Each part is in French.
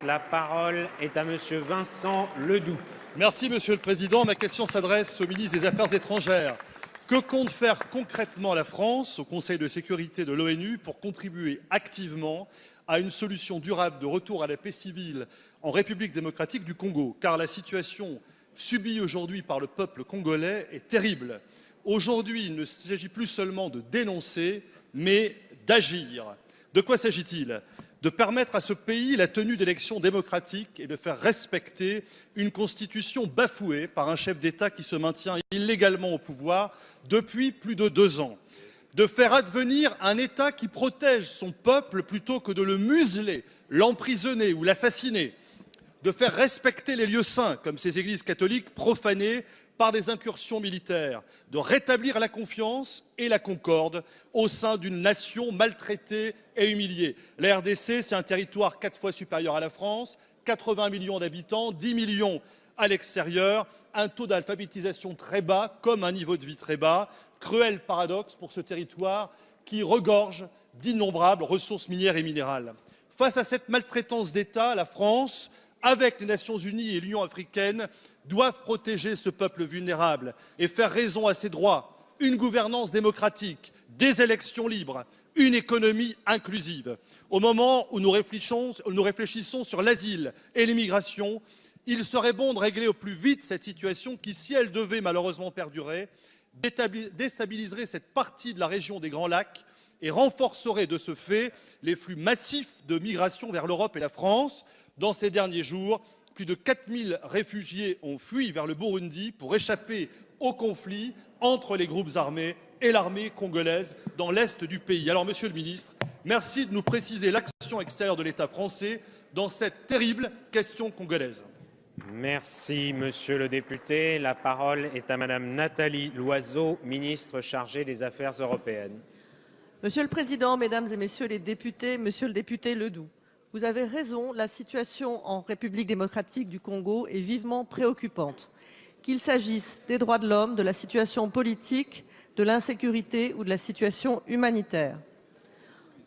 La parole est à Monsieur Vincent Ledoux. Merci Monsieur le Président. Ma question s'adresse au ministre des Affaires étrangères. Que compte faire concrètement la France au Conseil de sécurité de l'ONU pour contribuer activement à une solution durable de retour à la paix civile en République démocratique du Congo? Car la situation subie aujourd'hui par le peuple congolais est terrible. Aujourd'hui, il ne s'agit plus seulement de dénoncer, mais d'agir. De quoi s'agit-il? De permettre à ce pays la tenue d'élections démocratiques et de faire respecter une constitution bafouée par un chef d'État qui se maintient illégalement au pouvoir depuis plus de 2 ans. De faire advenir un État qui protège son peuple plutôt que de le museler, l'emprisonner ou l'assassiner. De faire respecter les lieux saints, comme ces églises catholiques profanées par des incursions militaires, de rétablir la confiance et la concorde au sein d'une nation maltraitée et humiliée. La RDC, c'est un territoire 4 fois supérieur à la France, 80 millions d'habitants, 10 millions à l'extérieur, un taux d'alphabétisation très bas, comme un niveau de vie très bas. Cruel paradoxe pour ce territoire qui regorge d'innombrables ressources minières et minérales. Face à cette maltraitance d'État, la France, avec les Nations Unies et l'Union africaine, doivent protéger ce peuple vulnérable et faire raison à ses droits, une gouvernance démocratique, des élections libres, une économie inclusive. Au moment où nous réfléchissons sur l'asile et l'immigration, il serait bon de régler au plus vite cette situation qui, si elle devait malheureusement perdurer, déstabiliserait cette partie de la région des Grands Lacs et renforcerait de ce fait les flux massifs de migration vers l'Europe et la France. Dans ces derniers jours, plus de 4000 réfugiés ont fui vers le Burundi pour échapper au conflit entre les groupes armés et l'armée congolaise dans l'est du pays. Alors, Monsieur le Ministre, merci de nous préciser l'action extérieure de l'État français dans cette terrible question congolaise. Merci, Monsieur le député. La parole est à Madame Nathalie Loiseau, ministre chargée des Affaires européennes. Monsieur le Président, Mesdames et Messieurs les députés, Monsieur le député Ledoux, vous avez raison, la situation en République démocratique du Congo est vivement préoccupante. Qu'il s'agisse des droits de l'homme, de la situation politique, de l'insécurité ou de la situation humanitaire.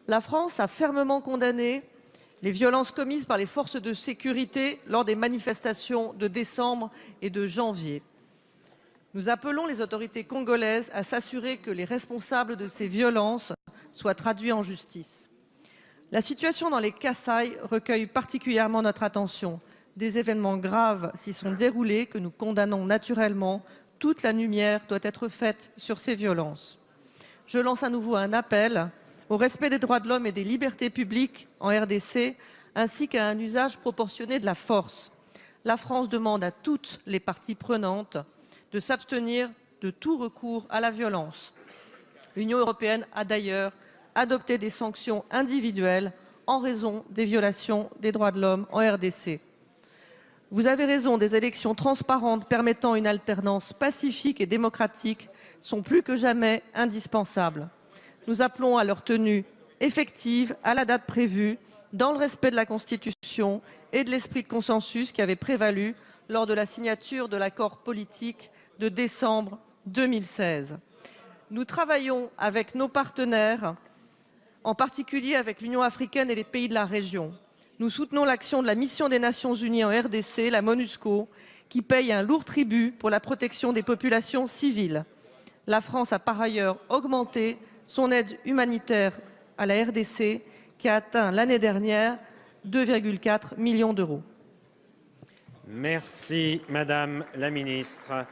La France a fermement condamné les violences commises par les forces de sécurité lors des manifestations de décembre et de janvier. Nous appelons les autorités congolaises à s'assurer que les responsables de ces violences soient traduits en justice. La situation dans les Kasaï recueille particulièrement notre attention. Des événements graves s'y sont déroulés que nous condamnons naturellement. Toute la lumière doit être faite sur ces violences. Je lance à nouveau un appel au respect des droits de l'homme et des libertés publiques en RDC, ainsi qu'à un usage proportionné de la force. La France demande à toutes les parties prenantes de s'abstenir de tout recours à la violence. L'Union européenne a d'ailleurs adopté des sanctions individuelles en raison des violations des droits de l'homme en RDC. Vous avez raison, des élections transparentes permettant une alternance pacifique et démocratique sont plus que jamais indispensables. Nous appelons à leur tenue effective à la date prévue, dans le respect de la Constitution et de l'esprit de consensus qui avait prévalu lors de la signature de l'accord politique de décembre 2016. Nous travaillons avec nos partenaires, en particulier avec l'Union africaine et les pays de la région. Nous soutenons l'action de la mission des Nations Unies en RDC, la MONUSCO, qui paye un lourd tribut pour la protection des populations civiles. La France a par ailleurs augmenté son aide humanitaire à la RDC, qui a atteint l'année dernière 2,4 millions d'euros. Merci, Madame la Ministre.